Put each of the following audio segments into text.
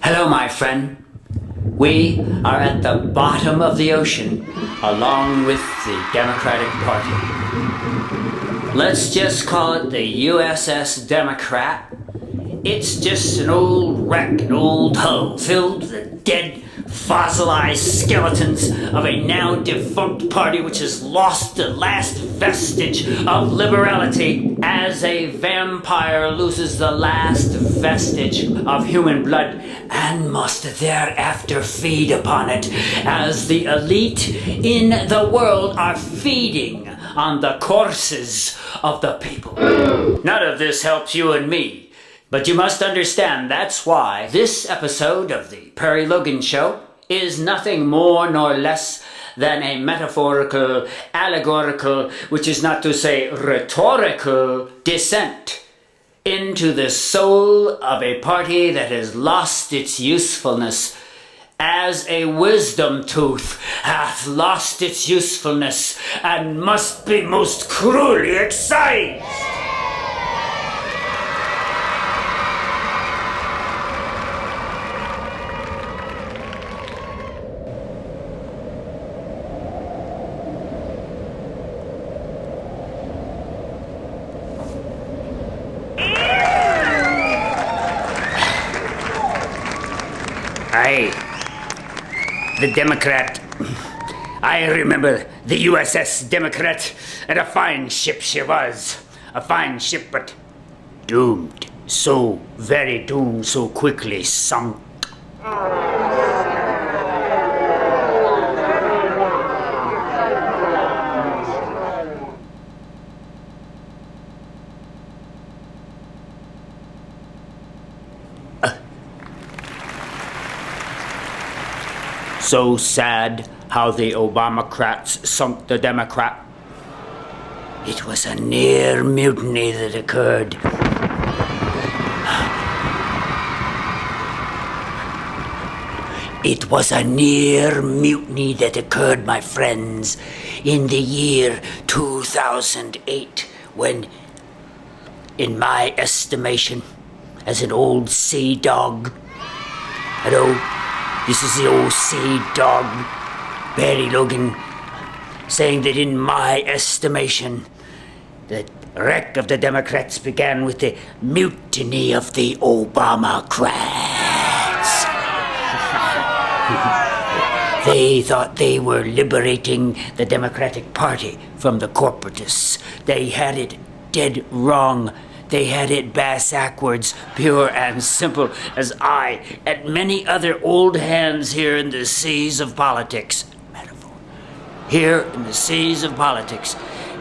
Hello, my friend. We are at the bottom of the ocean, along with the Democratic Party. Let's just call it the U.S.S. Democrat. It's just an old wreck, an old hull filled with dead, fossilized skeletons of a now defunct party which has lost the last vestige of liberality as a vampire loses the last vestige of human blood and must thereafter feed upon it as the elite in the world are feeding on the corpses of the people. None of this helps you and me. But you must understand that's why this episode of the Perry Logan Show is nothing more nor less than a metaphorical, allegorical, which is not to say rhetorical, descent into the soul of a party that has lost its usefulness, as a wisdom tooth hath lost its usefulness and must be most cruelly excised. The Democrat. I remember the U.S.S. Democrat, and a fine ship she was. A fine ship, but doomed. So very doomed, so quickly sunk. So sad how the Obamacrats sunk the Democrat. It was a near mutiny that occurred. It was a near mutiny that occurred, my friends, in the year 2008, when, in my estimation, as an old sea dog, this is the old sea dog, Perry Logan, saying that in my estimation, the wreck of the Democrats began with the mutiny of the Obamacrats. They thought they were liberating the Democratic Party from the corporatists. They had it dead wrong. They had it bass-ackwards, pure and simple, as I, and many other old hands here in the seas of politics, metaphor, here in the seas of politics,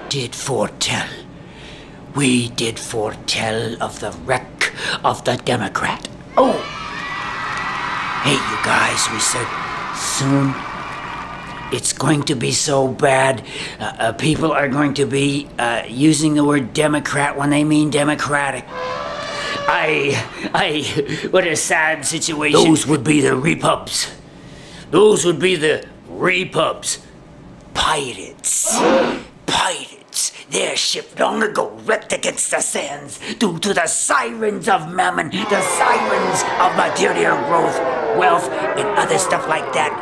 did foretell. We did foretell of the wreck of the Democrat. Oh! Hey, you guys, we said, soon it's going to be so bad. People are going to be using the word Democrat when they mean Democratic. What a sad situation. Those would be the repubs. Those would be the repubs. Pirates. Pirates. Their ship long ago wrecked against the sands due to the sirens of mammon, the sirens of material growth, wealth, and other stuff like that.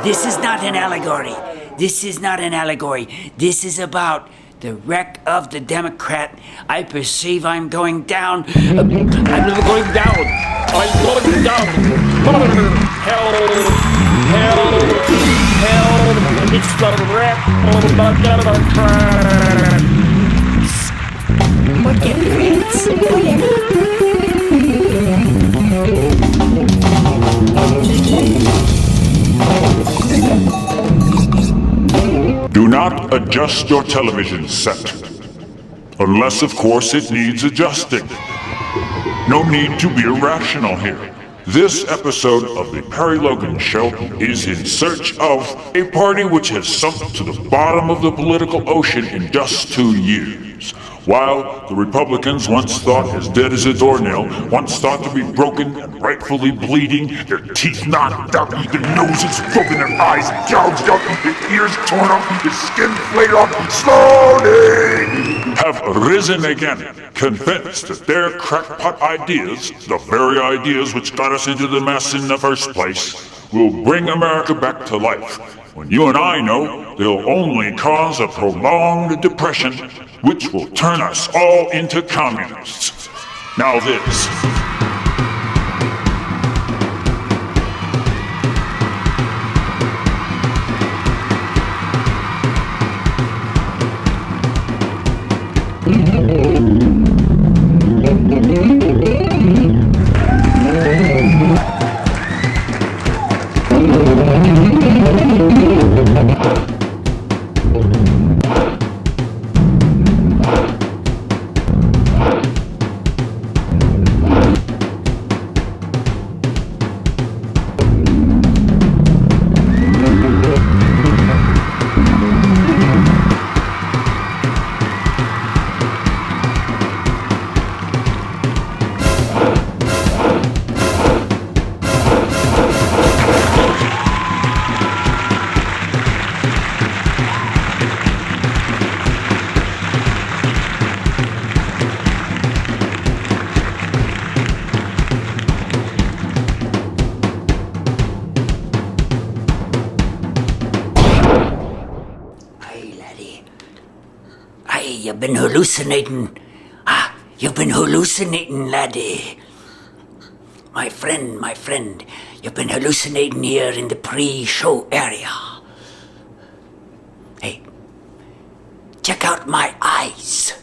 This is not an allegory. This is not an allegory. This is about the wreck of the Democrat. I perceive I'm going down. I'm going down. I'm going down. Hell. Hell. It's the wreck of the Democrat. not adjust your television set. Unless, of course, it needs adjusting. No need to be irrational here. This episode of the Perry Logan Show is in search of a party which has sunk to the bottom of the political ocean in just 2 years. While the Republicans, once thought as dead as a doornail, once thought to be broken and rightfully bleeding, their teeth knocked out, their noses broken, their eyes gouged out, their ears torn off, their skin flayed off, slowly have risen again, convinced that their crackpot ideas, the very ideas which got us into the mess in the first place, will bring America back to life. When you and I know they'll only cause a prolonged depression, which will turn us all into communists. Now this. You've been hallucinating. You've been hallucinating, laddie. My friend, you've been hallucinating here in the pre-show area. Hey, check out my eyes.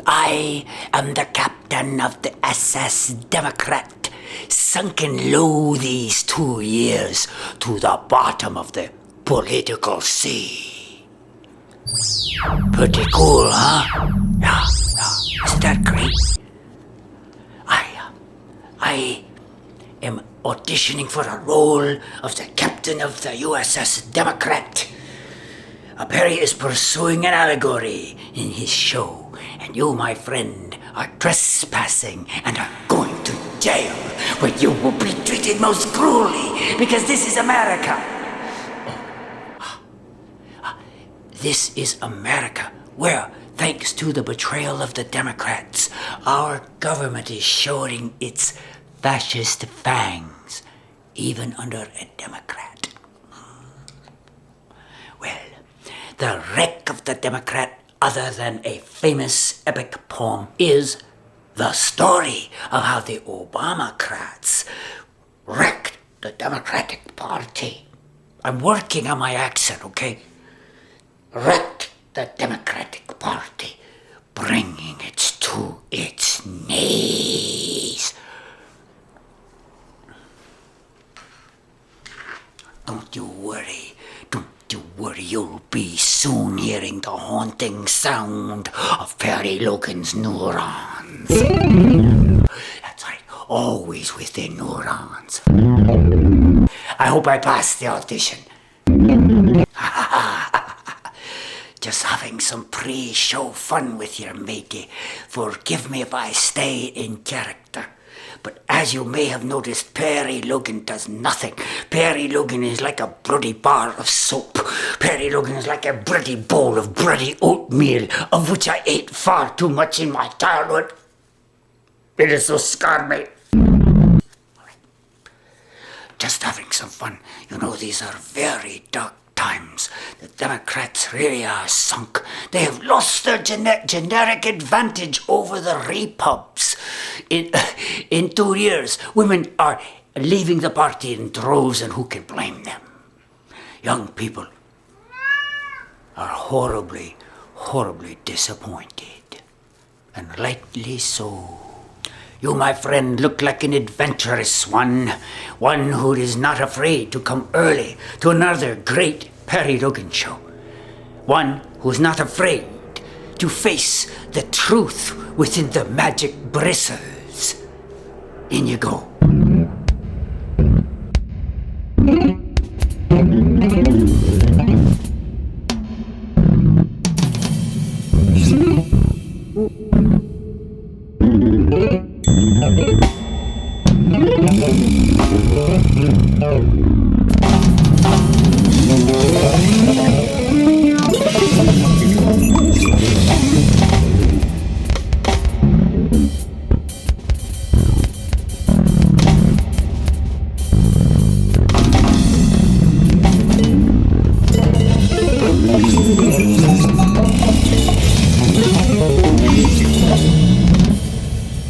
I am the captain of the U.S.S. Democrat, sunken low these 2 years to the bottom of the political sea. Pretty cool, huh? Yeah. Isn't that great? I am auditioning for a role of the captain of the U.S.S. Democrat. Perry is pursuing an allegory in his show, and you, my friend, are trespassing and are going to jail, where you will be treated most cruelly, because this is America. This is America, where, thanks to the betrayal of the Democrats, our government is showing its fascist fangs, even under a Democrat. Well, the wreck of the Democrat, other than a famous epic poem, is the story of how the Obamacrats wrecked the Democratic Party. I'm working on my accent, okay? Wrecked the Democratic Party, bringing it to its knees. Don't you worry, you'll be soon hearing the haunting sound of Perry Logan's neurons. That's right, always with the neurons. I hope I passed the audition. Just having some pre-show fun with your matey. Forgive me if I stay in character. But as you may have noticed, Perry Logan does nothing. Perry Logan is like a bloody bar of soap. Perry Logan is like a bloody bowl of bloody oatmeal, of which I ate far too much in my childhood. It has so scarred me. Just having some fun. You know, these are very dark times. The Democrats really are sunk. They have lost their generic advantage over the repubs. In 2 years, women are leaving the party in droves, and who can blame them? Young people are horribly, horribly disappointed. And rightly so. You, my friend, look like an adventurous one who is not afraid to come early to another great Perry Logan show. One who's not afraid to face the truth within the magic bristles. In you go.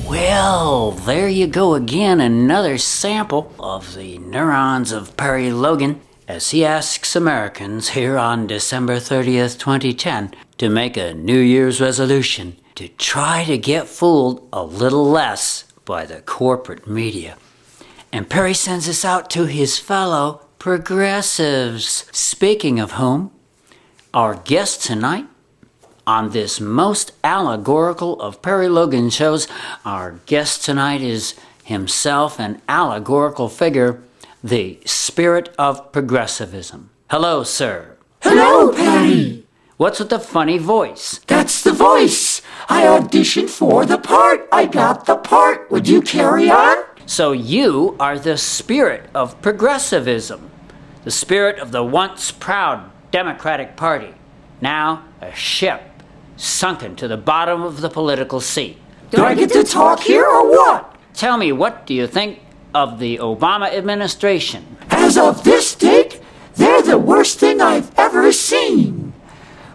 Well, there you go again, another sample of the neurons of Perry Logan as he asks Americans here on December 30th, 2010 to make a New Year's resolution to try to get fooled a little less by the corporate media. And Perry sends this out to his fellow progressives. Speaking of whom, our guest tonight on this most allegorical of Perry Logan shows, our guest tonight is himself an allegorical figure, the spirit of progressivism. Hello, sir. Hello, Perry. What's with the funny voice? That's the voice. I auditioned for the part. I got the part. Would you carry on? So you are the spirit of progressivism, the spirit of the once proud Democratic Party, now a ship sunken to the bottom of the political sea. Do I get to talk here or what? Tell me, what do you think of the Obama administration? As of this date, they're the worst thing I've ever seen.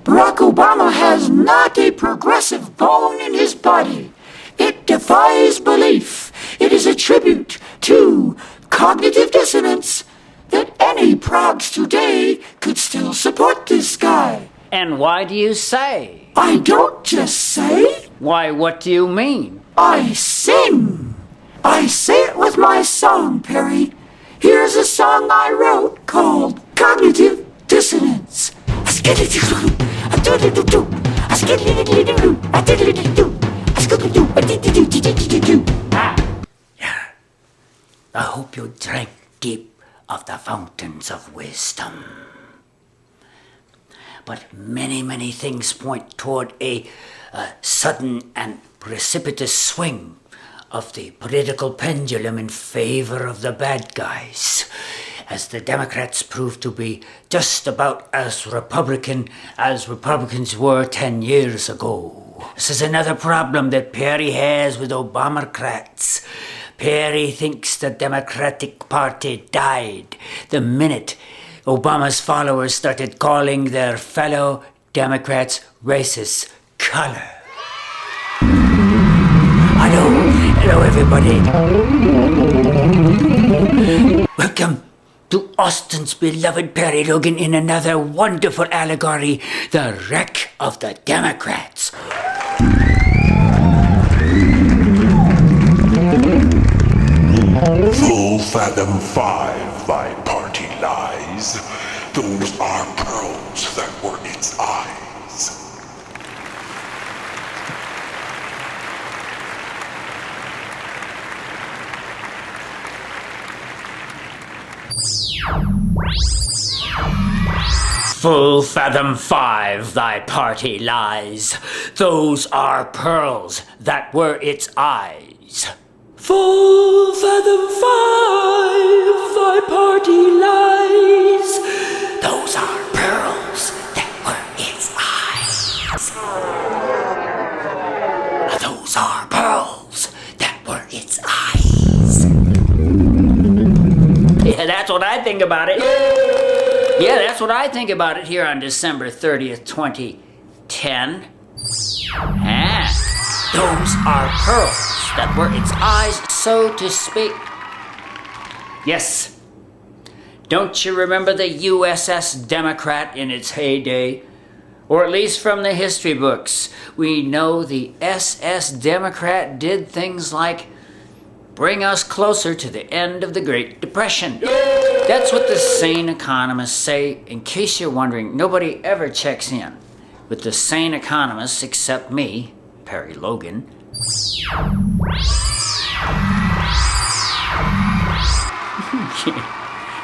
Barack Obama has not a progressive bone in his body. It defies belief. It is a tribute to cognitive dissonance that any progs today could still support this guy. And why do you say? I don't just say. Why, what do you mean? I sing. I say it with my song, Perry. Here's a song I wrote called Cognitive Dissonance. I hope you drank deep of the fountains of wisdom. But many things point toward a sudden and precipitous swing of the political pendulum in favor of the bad guys, as the Democrats prove to be just about as Republican as Republicans were 10 years ago. This is another problem that Perry has with Obamacrats. Perry thinks the Democratic Party died the minute Obama's followers started calling their fellow Democrats racist color. Hello everybody. Welcome to Austin's beloved Perry Logan in another wonderful allegory, the wreck of the Democrats. Full fathom 5 thy party lies. Those are pearls that were its eyes. Full fathom 5 thy party lies. Those are pearls that were its eyes. Full fathom 5 thy party lies. Those are pearls that were its eyes. Those are pearls that were its eyes. Yeah, that's what I think about it. Yeah, that's what I think about it here on December 30th, 2010. Those are pearls that were its eyes, so to speak. Yes. Don't you remember the U.S.S. Democrat in its heyday? Or at least from the history books, we know the S.S. Democrat did things like bring us closer to the end of the Great Depression. That's what the sane economists say. In case you're wondering, nobody ever checks in with the sane economists except me, Perry Logan.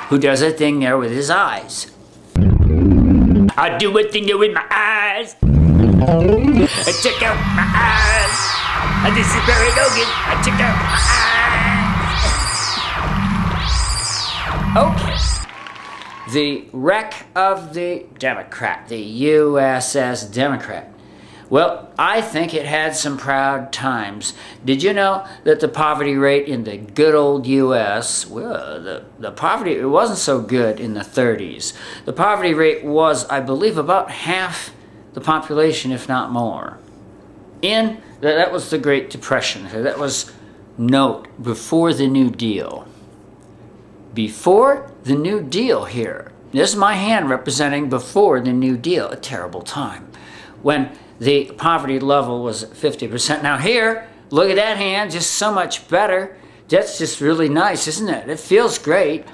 Who does a thing there with his eyes. I do a thing there with my eyes. I check out my eyes. And this is Perry Logan. I check out my eyes. Okay. The wreck of the Democrat, the U.S.S. Democrat. Well, I think it had some proud times. Did you know that the poverty rate in the good old U.S., well, the poverty, it wasn't so good in the 30s. The poverty rate was, I believe, about half the population, if not more. That was the Great Depression. That was, note, before the New Deal. Before the New Deal here. This is my hand representing before the New Deal, a terrible time, when the poverty level was 50%. Now here, look at that hand, just so much better. That's just really nice, isn't it? It feels great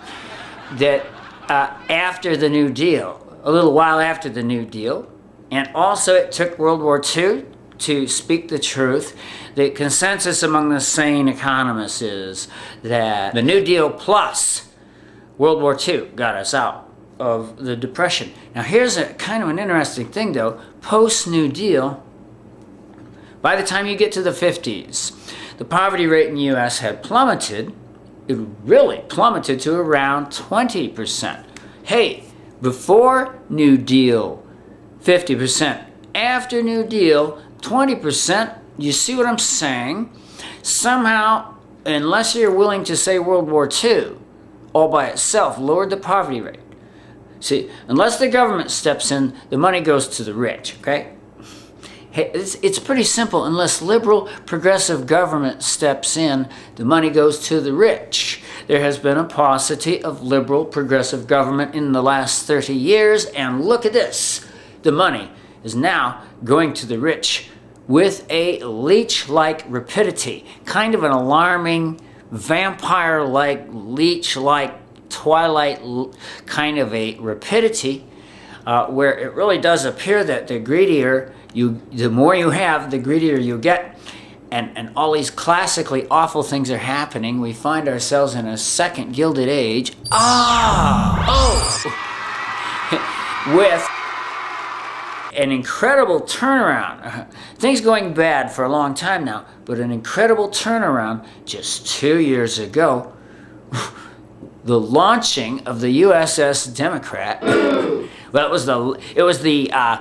that after the New Deal, a little while after the New Deal, and also it took World War II to speak the truth. The consensus among the sane economists is that the New Deal plus World War II got us out of the Depression. Now here's a kind of an interesting thing though. Post-New Deal, by the time you get to the 50s, the poverty rate in the U.S. had plummeted. It really plummeted to around 20%. Hey, before New Deal, 50%. After New Deal, 20%. You see what I'm saying? Somehow, unless you're willing to say World War II, all by itself, lowered the poverty rate. See, unless the government steps in, the money goes to the rich, okay? Hey, it's pretty simple. Unless liberal, progressive government steps in, the money goes to the rich. There has been a paucity of liberal, progressive government in the last 30 years, and look at this. The money is now going to the rich with a leech-like rapidity, kind of an alarming, vampire-like, leech-like, twilight kind of a rapidity, where it really does appear that the greedier the more you have, the greedier you get, and all these classically awful things are happening. We find ourselves in a second Gilded Age. With an incredible turnaround. Things going bad for a long time now, but an incredible turnaround just 2 years ago. The launching of the U.S.S. Democrat. Well, it was the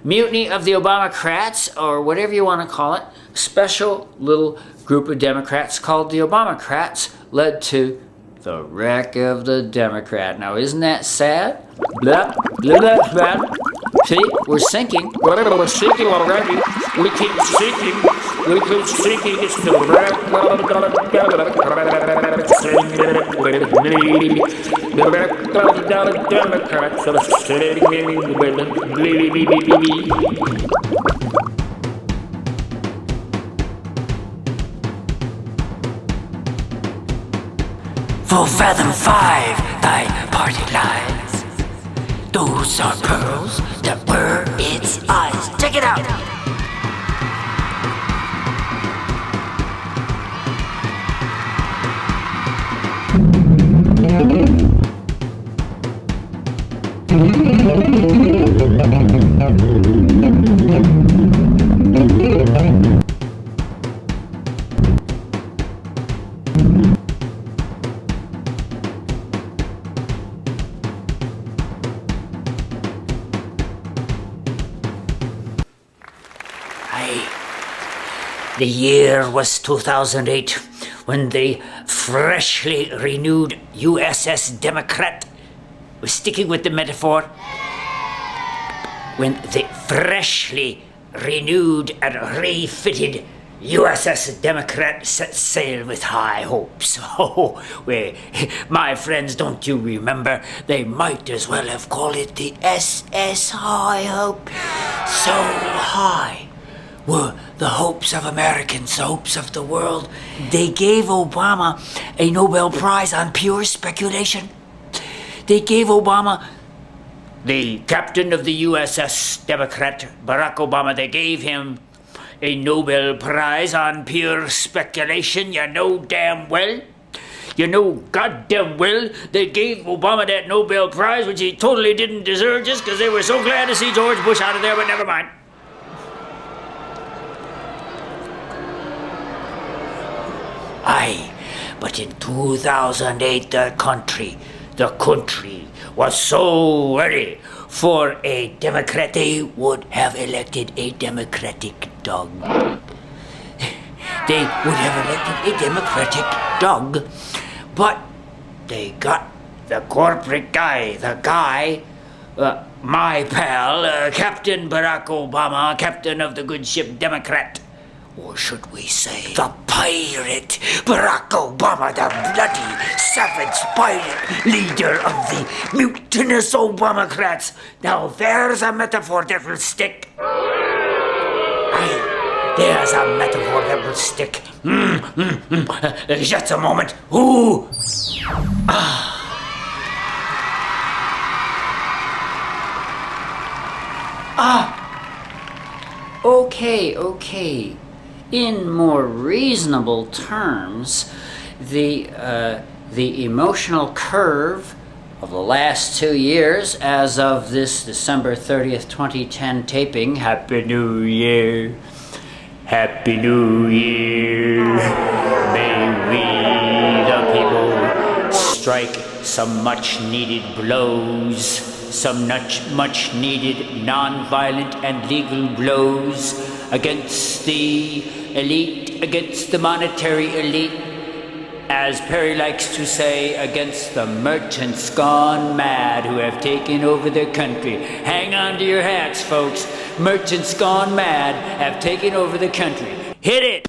mutiny of the Obamacrats, or whatever you want to call it. Special little group of Democrats called the Obamacrats led to the wreck of the Democrat. Now, isn't that sad? Blah, blah, blah, blah. See, we're sinking. We're sinking already. We keep sinking. We keep sinking. It's the wreck of the Democrats are sitting with Full fathom 5, thy party lies. Those are pearls that were its eyes. Check it out. The year was 2008 when the freshly renewed U.S.S. Democrat, we're sticking with the metaphor, when the freshly renewed and refitted U.S.S. Democrat set sail with high hopes. Oh, well, my friends, don't you remember? They might as well have called it the S.S. High Hope. So high were the hopes of Americans, the hopes of the world. They gave Obama a Nobel Prize on pure speculation. They gave Obama, the captain of the U.S.S. Democrat, Barack Obama, they gave him a Nobel Prize on pure speculation. You know damn well. You know goddamn well they gave Obama that Nobel Prize, which he totally didn't deserve just because they were so glad to see George Bush out of there, but never mind. Aye, but in 2008 the country was so ready for a Democrat, they would have elected a Democratic dog. They would have elected a Democratic dog, but they got the corporate guy, my pal, Captain Barack Obama, captain of the good ship Democrat. Or should we say, the pirate Barack Obama, the bloody, savage pirate leader of the mutinous Obamacrats. Now there's a metaphor that will stick. Aye, there's a metaphor that will stick. Just a moment. Ooh. Okay. In more reasonable terms, the emotional curve of the last 2 years, as of this December 30th, 2010 taping, Happy New Year, Happy New Year, may we the people strike some much needed blows, some much needed non-violent and legal blows against the elite, against the monetary elite, as Perry likes to say, against the merchants gone mad who have taken over their country. Hang on to your hats, folks. Merchants gone mad have taken over the country. Hit it!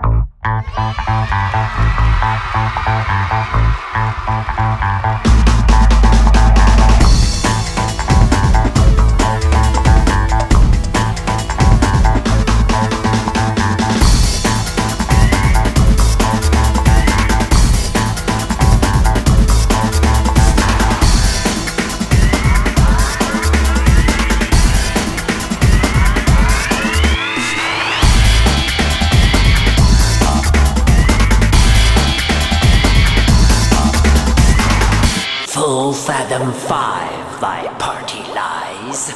Fathom 5, thy party lies.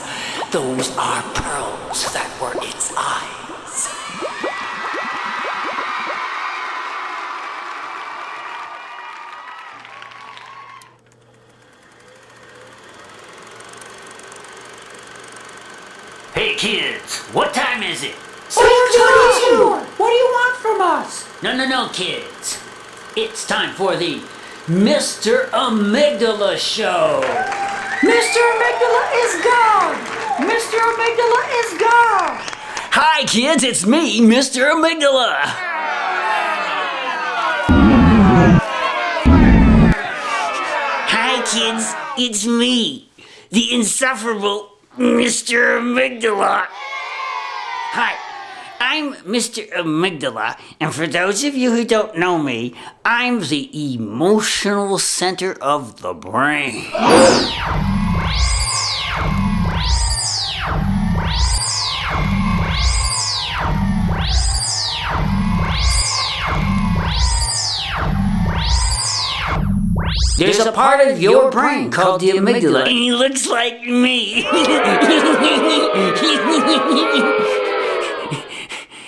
Those are pearls that were its eyes. Hey kids, what time is it? 6:22. What do you want from us? No, kids. It's time for the Mr. Amygdala Show! Mr. Amygdala is gone! Mr. Amygdala is gone! Hi kids, it's me, Mr. Amygdala! Hi kids, it's me, the insufferable Mr. Amygdala. Hi. I'm Mr. Amygdala, and for those of you who don't know me, I'm the emotional center of the brain. There's a part of your brain called the amygdala, and he looks like me.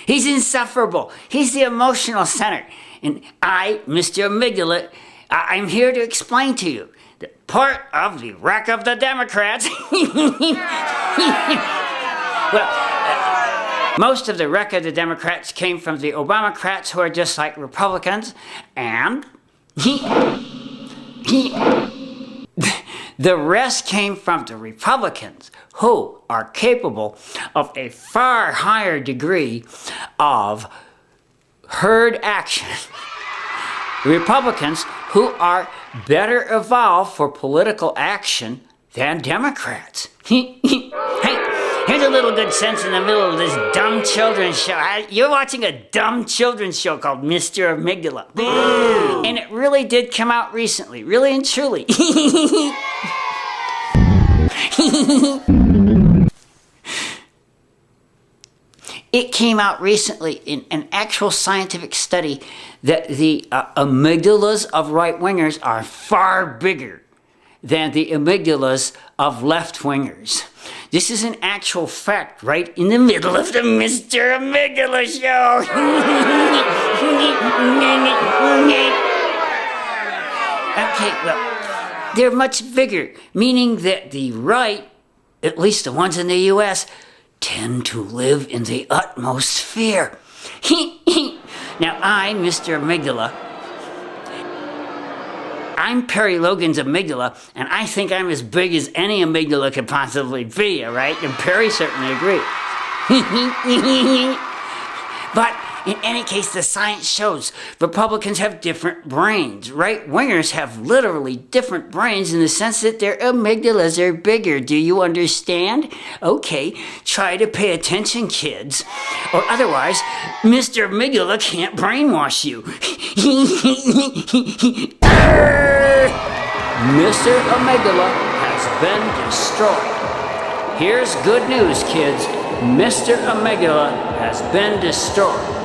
He's insufferable. He's the emotional center. And I, Mr. Amygdala, I'm here to explain to you that part of the wreck of the Democrats. Most of the wreck of the Democrats came from the Obamacrats, who are just like Republicans, and the rest came from the Republicans, who are capable of a far higher degree of herd action. The Republicans, who are better evolved for political action than Democrats. Hey, Here's a little good sense in the middle of this dumb children's show. You're watching a dumb children's show called Mr. Amygdala. And it really did come out recently, really and truly. It came out recently in an actual scientific study that the amygdalas of right-wingers are far bigger than the amygdalas of left-wingers. This is an actual fact right in the middle of the Mr. Amygdala show. Okay, well, they're much bigger, meaning that the right, at least the ones in the U.S., tend to live in the utmost fear. Now, I'm Mr. Amygdala. I'm Perry Logan's amygdala, and I think I'm as big as any amygdala could possibly be, all right? And Perry certainly agreed. But in any case, the science shows Republicans have different brains. Right-wingers have literally different brains in the sense that their amygdalas are bigger. Do you understand? Okay, try to pay attention, kids. Or otherwise, Mr. Amygdala can't brainwash you. Mr. Amygdala has been destroyed. Here's good news, kids. Mr. Amygdala has been destroyed.